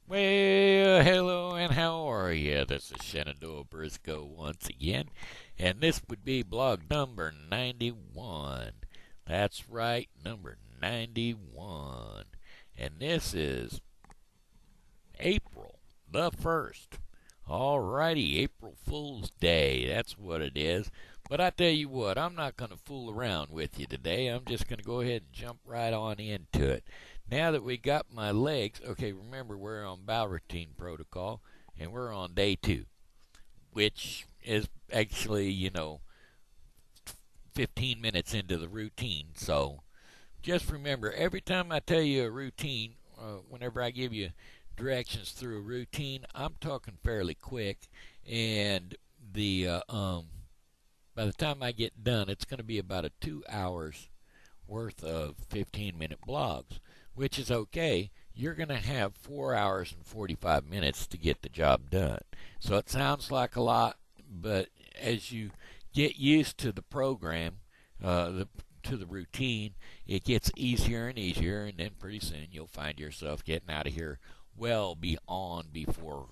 Well, hello and how are you? This is Shenandoah Briscoe once again, and this would be blog number 91. That's right, number 91. And this is April the 1st. Alrighty, April Fool's Day. That's what it is. But I tell you what, I'm not going to fool around with you today. I'm just going to go ahead and jump right on into it. Now that we got my legs, okay, remember we're on bow routine protocol, and we're on day 2, which is actually, 15 minutes into the routine. So just remember, every time I tell you a routine, whenever I give you directions through a routine, I'm talking fairly quick, and by the time I get done, it's going to be about a 2 hours worth of 15-minute blogs, which is okay. You're going to have 4 hours and 45 minutes to get the job done. So it sounds like a lot, but as you get used to the program, to the routine, it gets easier and easier, and then pretty soon you'll find yourself getting out of here well beyond before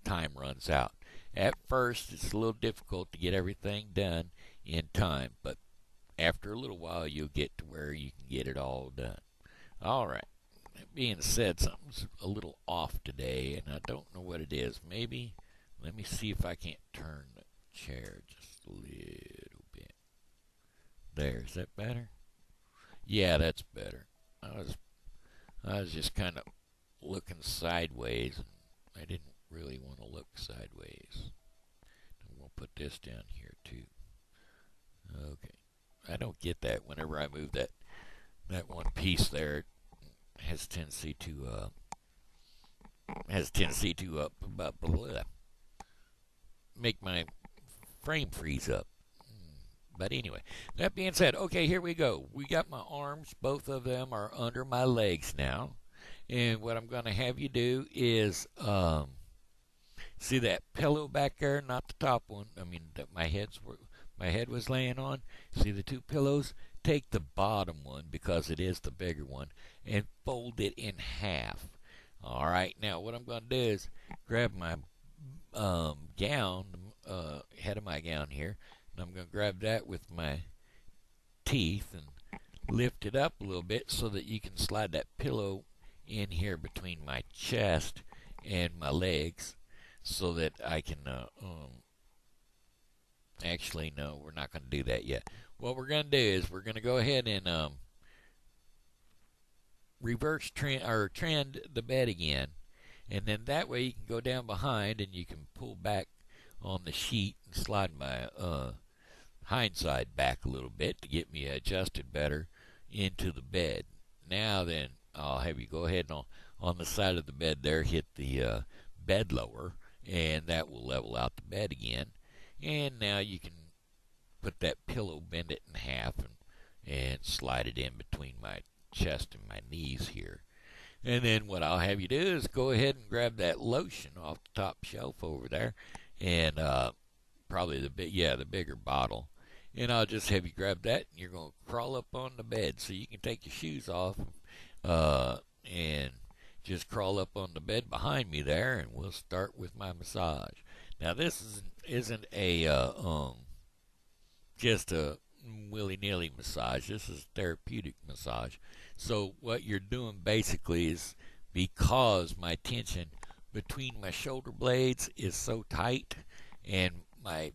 time runs out. At first, it's a little difficult to get everything done in time, but after a little while, you'll get to where you can get it all done. All right. That being said, something's a little off today, and I don't know what it is. Maybe, let me see if I can't turn the chair just a little bit. There, is that better? Yeah, that's better. I was just kind of looking sideways, and I didn't really want to look sideways. I'm going to put this down here too. Okay. I don't get that. Whenever I move that one piece there, it has tendency to make my frame freeze up. But anyway, that being said, okay, here we go. We got my arms, both of them are under my legs now. And what I'm going to have you do is see that pillow back there, not the top one. I mean, that my head was laying on. See the two pillows? Take the bottom one, because it is the bigger one, and fold it in half. All right. Now what I'm going to do is grab my gown, head of my gown here, and I'm going to grab that with my teeth and lift it up a little bit so that you can slide that pillow in here between my chest and my legs, so that I can actually, no, we're not going to do that yet. What we're going to do is we're going to go ahead and reverse trend the bed again, and then that way you can go down behind and you can pull back on the sheet and slide my hind side back a little bit to get me adjusted better into the bed. Now then, I'll have you go ahead and on the side of the bed there, hit the bed lower, and that will level out the bed again. And now you can put that pillow, bend it in half, and slide it in between my chest and my knees here. And then what I'll have you do is go ahead and grab that lotion off the top shelf over there, and probably the bigger bottle. And I'll just have you grab that, and you're going to crawl up on the bed, so you can take your shoes off and just crawl up on the bed behind me there, and we'll start with my massage. Now this isn't a just a willy-nilly massage. This is therapeutic massage. So what you're doing basically is, because my tension between my shoulder blades is so tight, and my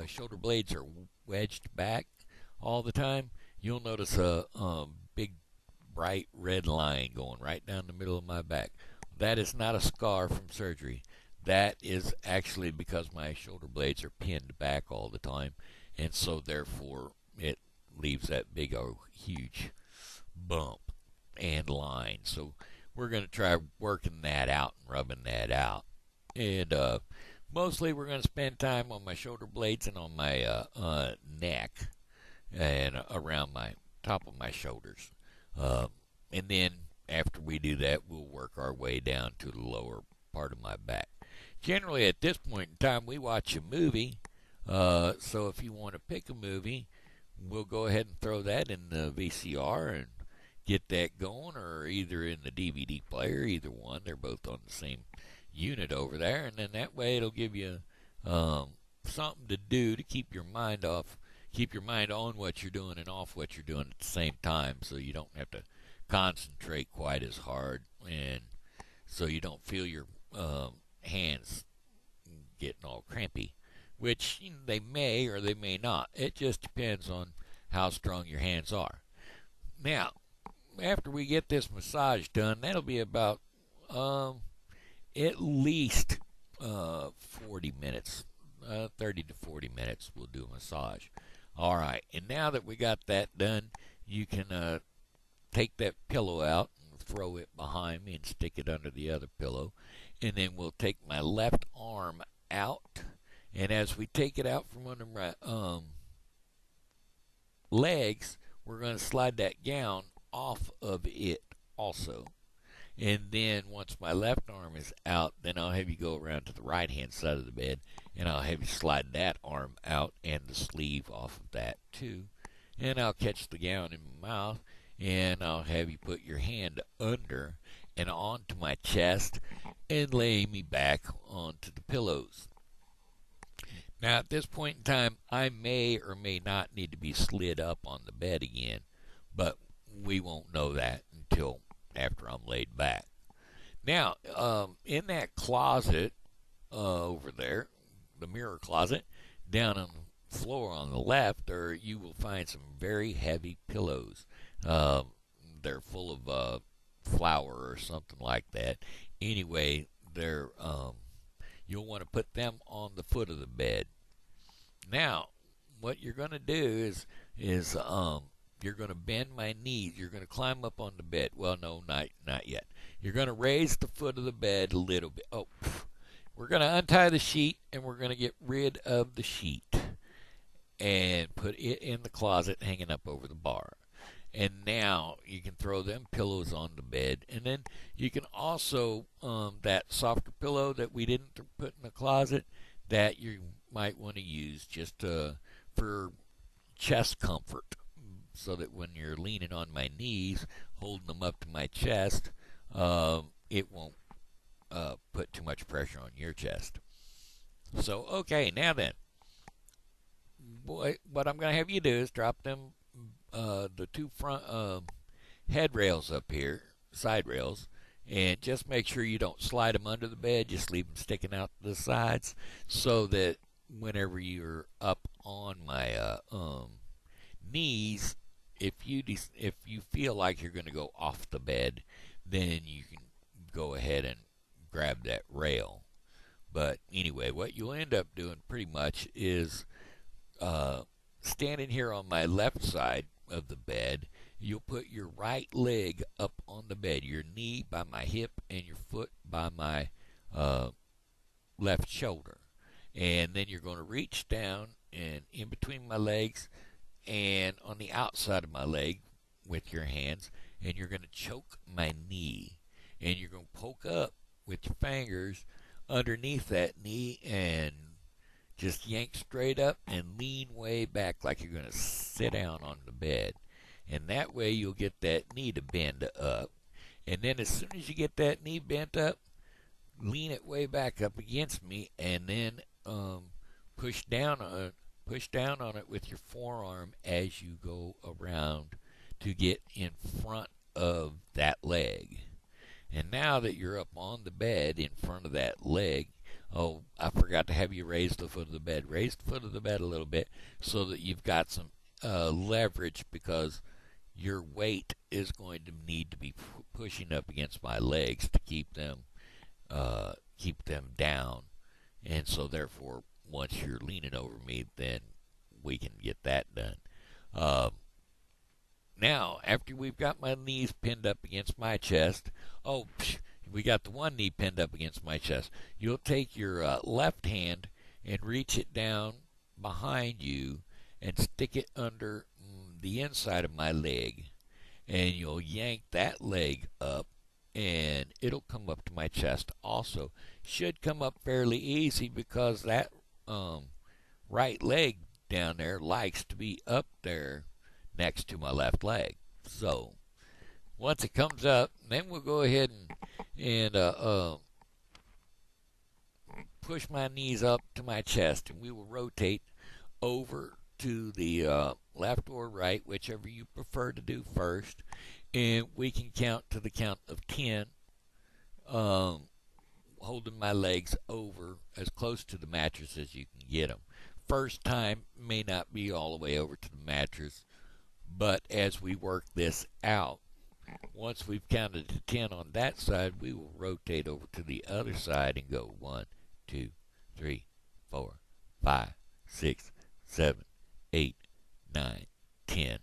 shoulder blades are wedged back all the time, you'll notice a big bright red line going right down the middle of my back. That is not a scar from surgery. That is actually because my shoulder blades are pinned back all the time, and so therefore it leaves that big huge bump and line. So we're going to try working that out and rubbing that out. And mostly we're going to spend time on my shoulder blades and on my neck and around my top of my shoulders. And then after we do that, we'll work our way down to the lower part of my back. Generally, at this point in time, we watch a movie. So if you want to pick a movie, we'll go ahead and throw that in the VCR and get that going, or either in the DVD player, either one. They're both on the same unit over there, and then that way it'll give you something to do to keep your mind on what you're doing and off what you're doing at the same time, so you don't have to concentrate quite as hard, and so you don't feel your hands getting all crampy, which they may or they may not. It just depends on how strong your hands are. Now, after we get this massage done, that'll be about at least 40 minutes, 30 to 40 minutes. We'll do a massage. All right, and now that we got that done, you can take that pillow out and throw it behind me and stick it under the other pillow, and then we'll take my left arm out, and as we take it out from under my legs, we're going to slide that gown off of it also. And then once my left arm is out, then I'll have you go around to the right hand side of the bed, and I'll have you slide that arm out and the sleeve off of that too. And I'll catch the gown in my mouth, and I'll have you put your hand under and onto my chest and lay me back onto the pillows. Now at this point in time, I may or may not need to be slid up on the bed again, but we won't know that until after I'm laid back. Now, in that closet over there, the mirror closet, down on the floor on the left, you will find some very heavy pillows. They're full of flour or something like that. Anyway, you'll want to put them on the foot of the bed. Now, what you're going to do is you're going to bend my knees. You're going to climb up on the bed. Well, no, not yet. You're going to raise the foot of the bed a little bit. Oh, we're going to untie the sheet, and we're going to get rid of the sheet and put it in the closet hanging up over the bar. And now you can throw them pillows on the bed. And then you can also, that softer pillow that we didn't put in the closet, that you might want to use just for chest comfort, so that when you're leaning on my knees, holding them up to my chest, it won't put too much pressure on your chest. So, okay, now then, what I'm going to have you do is drop them, the two front head rails up here, side rails, and just make sure you don't slide them under the bed. Just leave them sticking out to the sides, so that whenever you're up on my knees, if you feel like you're going to go off the bed, then you can go ahead and grab that rail. But anyway, what you'll end up doing pretty much is standing here on my left side of the bed. You'll put your right leg up on the bed, your knee by my hip, and your foot by my left shoulder. And then you're going to reach down and in between my legs and on the outside of my leg with your hands, and you're going to choke my knee, and you're going to poke up with your fingers underneath that knee and just yank straight up and lean way back like you're going to sit down on the bed. And that way you'll get that knee to bend up. And then as soon as you get that knee bent up, lean it way back up against me, and then push down on it with your forearm as you go around to get in front of that leg. And now that you're up on the bed in front of that leg, oh, I forgot to have you raise the foot of the bed. Raise the foot of the bed a little bit so that you've got some leverage, because your weight is going to need to be pushing up against my legs to keep them down. And so therefore, once you're leaning over me, then we can get that done. Now, after we've got my knees pinned up against my chest, we got the one knee pinned up against my chest. You'll take your left hand and reach it down behind you and stick it under the inside of my leg, and you'll yank that leg up, and it'll come up to my chest also. Should come up fairly easy, because that right leg down there likes to be up there next to my left leg. So Once it comes up, then we'll go ahead and push my knees up to my chest, and we will rotate over to the left or right, whichever you prefer to do first, and we can count to the count of 10, um, holding my legs over as close to the mattress as you can get them. First time may not be all the way over to the mattress, but as we work this out, once we've counted to 10 on that side, we will rotate over to the other side and go 1, 2, 3, 4, 5, 6, 7, 8, 9, 10.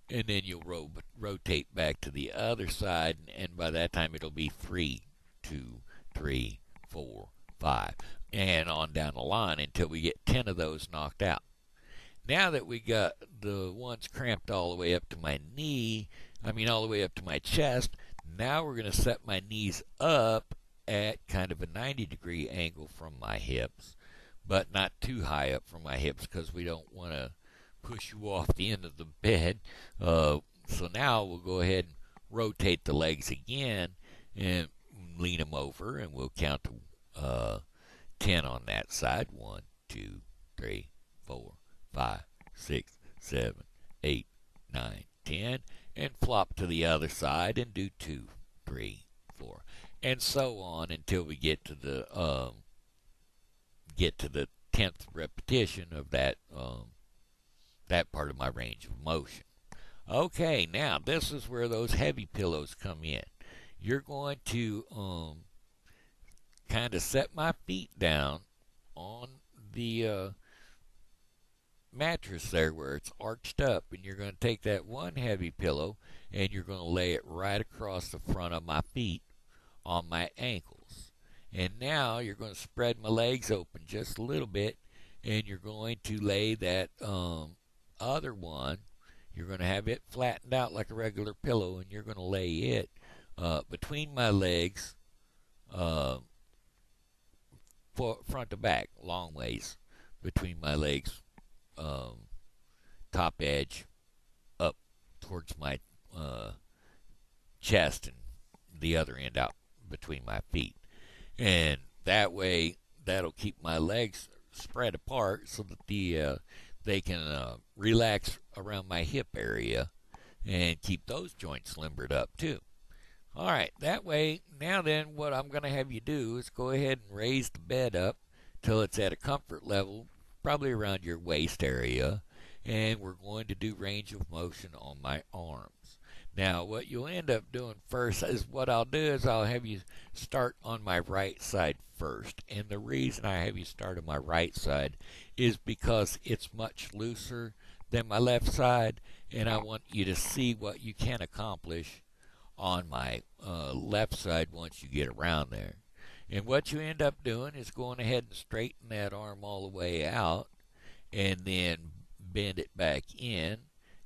And then you'll rotate back to the other side, and by that time it'll be 3, 2, 3, 4, 5, and on down the line until we get 10 of those knocked out. Now that we got the ones cramped all the way up to my knee, all the way up to my chest, now we're going to set my knees up at kind of a 90-degree angle from my hips, but not too high up from my hips because we don't want to push you off the end of the bed. So now we'll go ahead and rotate the legs again and lean them over, and we'll count to 10 on that side. 1, 2, 3, 4, 5, 6, 7, 8, 9, 10, and flop to the other side and do 2, 3, 4, and so on until we get to the 10th repetition of that part of my range of motion. Okay, now this is where those heavy pillows come in. You're going to kind of set my feet down on the mattress there where it's arched up, and you're going to take that one heavy pillow and you're going to lay it right across the front of my feet on my ankles. And now you're going to spread my legs open just a little bit, and you're going to lay that other one, you're going to have it flattened out like a regular pillow, and you're going to lay it between my legs, front to back, long ways between my legs, top edge up towards my chest, and the other end out between my feet. And that way, that'll keep my legs spread apart so that they can relax around my hip area and keep those joints limbered up too. All right, that way, now then, what I'm going to have you do is go ahead and raise the bed up till it's at a comfort level, probably around your waist area, and we're going to do range of motion on my arms. Now, what you'll end up doing first is what I'll do is I'll have you start on my right side first. And the reason I have you start on my right side is because it's much looser than my left side, and I want you to see what you can accomplish on my left side once you get around there. And what you end up doing is going ahead and straighten that arm all the way out, and then bend it back in,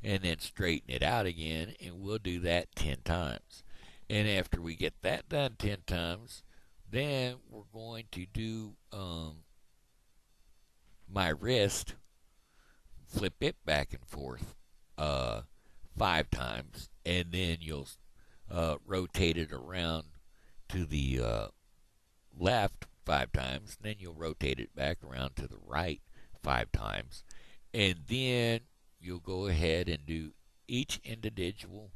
and then straighten it out again, and we'll do that 10 times. And after we get that done 10 times, then we're going to do my wrist, flip it back and forth 5 times, and then you'll rotate it around to the left 5 times, then you'll rotate it back around to the right 5 times, and then you'll go ahead and do each individual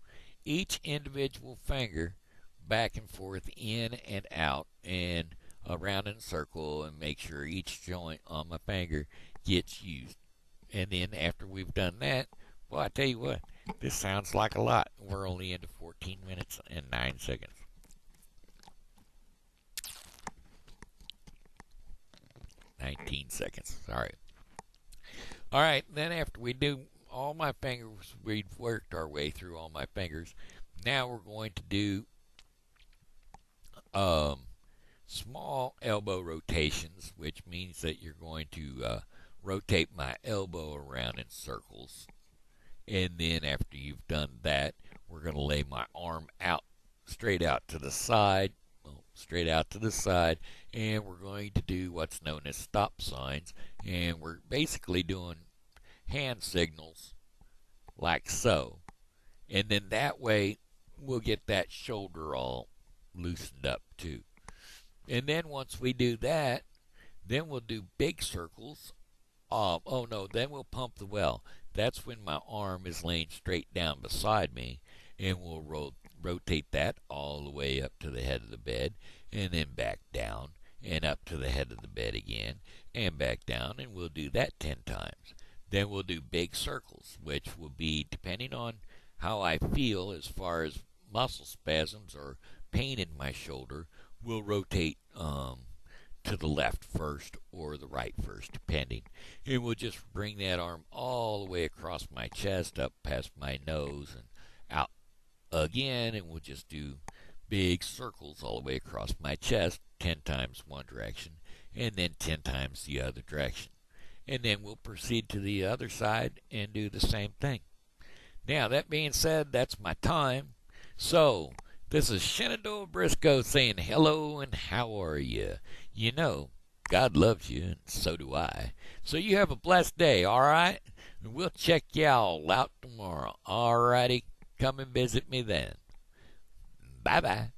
finger back and forth, in and out, and around in a circle, and make sure each joint on my finger gets used. And then after we've done that, well, I tell you what, this sounds like a lot. We're only into 14 minutes and 9 seconds. 19 seconds, sorry. All right, then after we do all my fingers, we've worked our way through all my fingers. Now we're going to do small elbow rotations, which means that you're going to rotate my elbow around in circles. And then after you've done that, we're going to lay my arm out, straight out to the side, and we're going to do what's known as stop signs, and we're basically doing hand signals like so. And then that way, we'll get that shoulder all loosened up too. And then once we do that, then we'll do big circles. Oh no, then we'll pump the well. That's when my arm is laying straight down beside me, and we'll rotate that all the way up to the head of the bed, and then back down, and up to the head of the bed again, and back down, and we'll do that 10 times. Then we'll do big circles, which will be depending on how I feel as far as muscle spasms or pain in my shoulder. We'll rotate to the left first or the right first, depending. And we'll just bring that arm all the way across my chest, up past my nose, and out again. And we'll just do big circles all the way across my chest, 10 times one direction, and then 10 times the other direction. And then we'll proceed to the other side and do the same thing. Now, that being said, that's my time. So, this is Shenandoah Briscoe saying hello and how are you? You know, God loves you, and so do I. So you have a blessed day, all right? And we'll check y'all out tomorrow. All righty, come and visit me then. Bye-bye.